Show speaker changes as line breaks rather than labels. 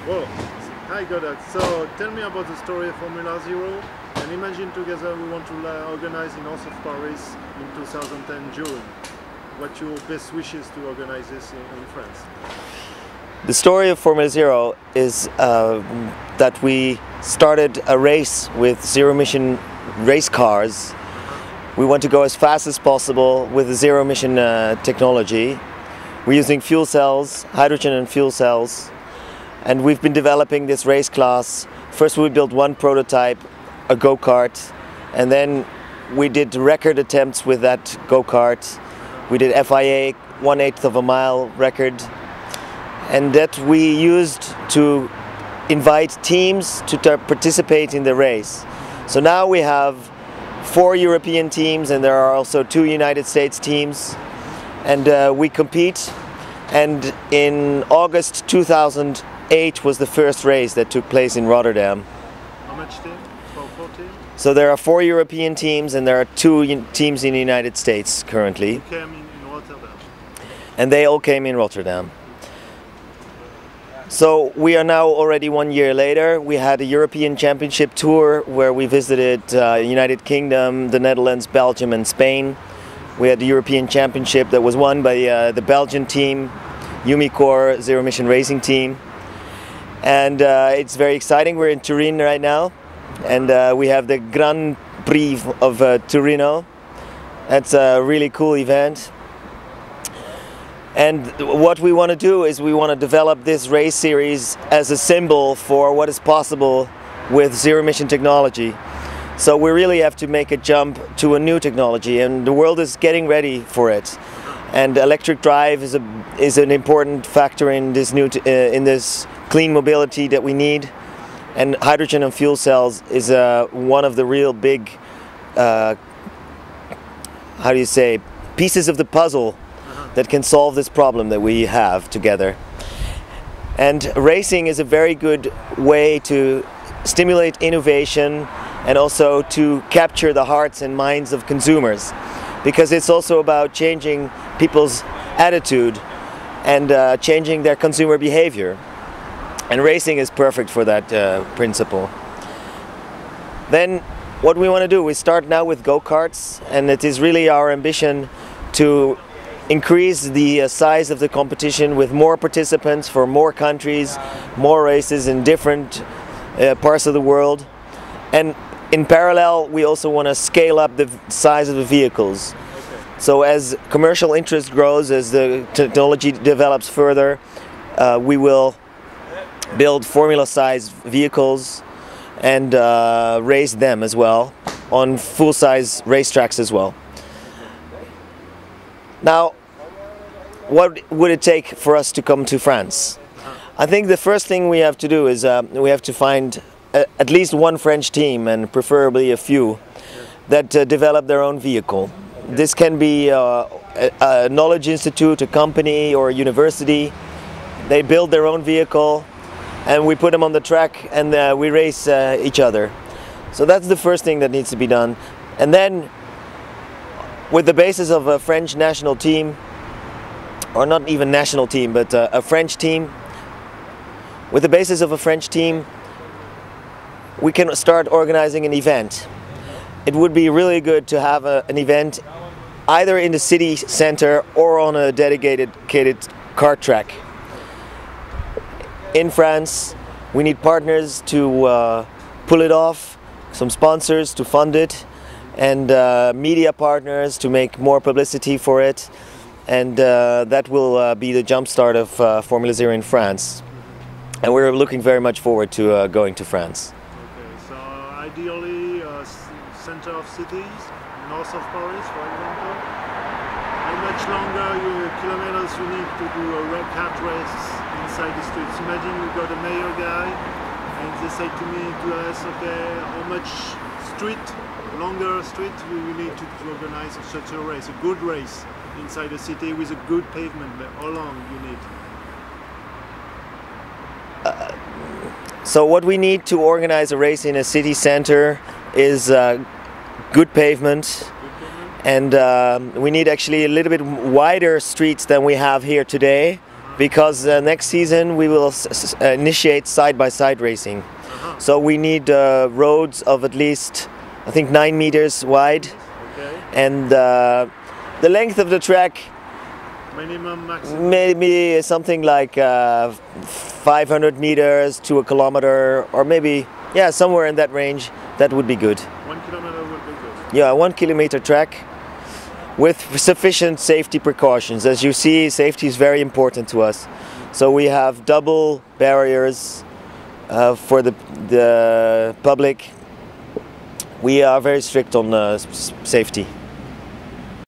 Well, hi Godert. So tell me about the story of Formula Zero, and imagine together we want to organize in north of Paris in 2010 June. What's your best wishes to organize this in France?
The story of Formula Zero is that we started a race with zero-emission race cars. We want to go as fast as possible with the zero-emission technology. We're using fuel cells, hydrogen and fuel cells, and we've been developing this race class. First we built one prototype, a go-kart, and then we did record attempts with that go-kart. We did FIA 1/8 of a mile record, and that we used to invite teams to participate in the race. So now we have 4 European teams, and there are also 2 United States teams, and we compete. And in August 2008 was the first race that took place in Rotterdam.
How much team? 4 teams?
So there are 4 European teams, and there are 2 teams in the United States currently.
Who came in Rotterdam?
And they all came in Rotterdam. So we are now already 1 year later. We had a European Championship tour where we visited United Kingdom, the Netherlands, Belgium and Spain. We had the European Championship that was won by the Belgian team, Umicore Zero Emission Racing Team. And it's very exciting. We're in Turin right now, and we have the Grand Prix of Torino. That's a really cool event. And what we want to do is we want to develop this race series as a symbol for what is possible with zero-emission technology. So we really have to make a jump to a new technology, and the world is getting ready for it. And electric drive is an important factor in this in this clean mobility that we need. And hydrogen and fuel cells is one of the real big, how do you say, pieces of the puzzle that can solve this problem that we have together. And racing is a very good way to stimulate innovation and also to capture the hearts and minds of consumers, because it's also about changing people's attitude and changing their consumer behavior. And racing is perfect for that principle. Then what we want to do, we start now with go-karts, and it is really our ambition to increase the size of the competition with more participants for more countries, more races in different parts of the world. And in parallel, we also want to scale up the size of the vehicles.
Okay.
So as commercial interest grows, as the technology develops further, we will build formula-sized vehicles and race them as well on full-size racetracks as well. Now, what would it take for us to come to France? I think the first thing we have to do is we have to find at least one French team, and preferably a few, that develop their own vehicle. This can be a knowledge institute, a company or a university. They build their own vehicle and we put them on the track, and we race each other. So that's the first thing that needs to be done. And then, with the basis of a French national team, or not even national team, but a French team, with the basis of a French team, we can start organizing an event. It would be really good to have an event either in the city center or on a dedicated kart track. In France, we need partners to pull it off, some sponsors to fund it, and media partners to make more publicity for it, and that will be the jumpstart of Formula Zero in France. And we're looking very much forward to going to France.
Okay, so ideally center of cities, north of Paris, for example. How much longer kilometers you need to do a kart race inside the streets? Imagine you got a mayor guy and they say to me, to us, okay, how much longer street we will need to organize such a race, a good race inside the city with a good pavement, but how long you need?
So what we need to organize a race in a city center is good pavement, and we need actually a little bit wider streets than we have here today, because next season we will initiate side-by-side racing. So we need roads of at least, I think, 9 meters wide.
Okay.
And the length of the track,
Minimum, maximum?
maybe something like 500 meters to a kilometer, or maybe, yeah, somewhere in that range. That would be good.
1 kilometer would be good.
Yeah, 1 kilometer track with sufficient safety precautions. As you see, safety is very important to us. So we have double barriers for the public. We are very strict on safety.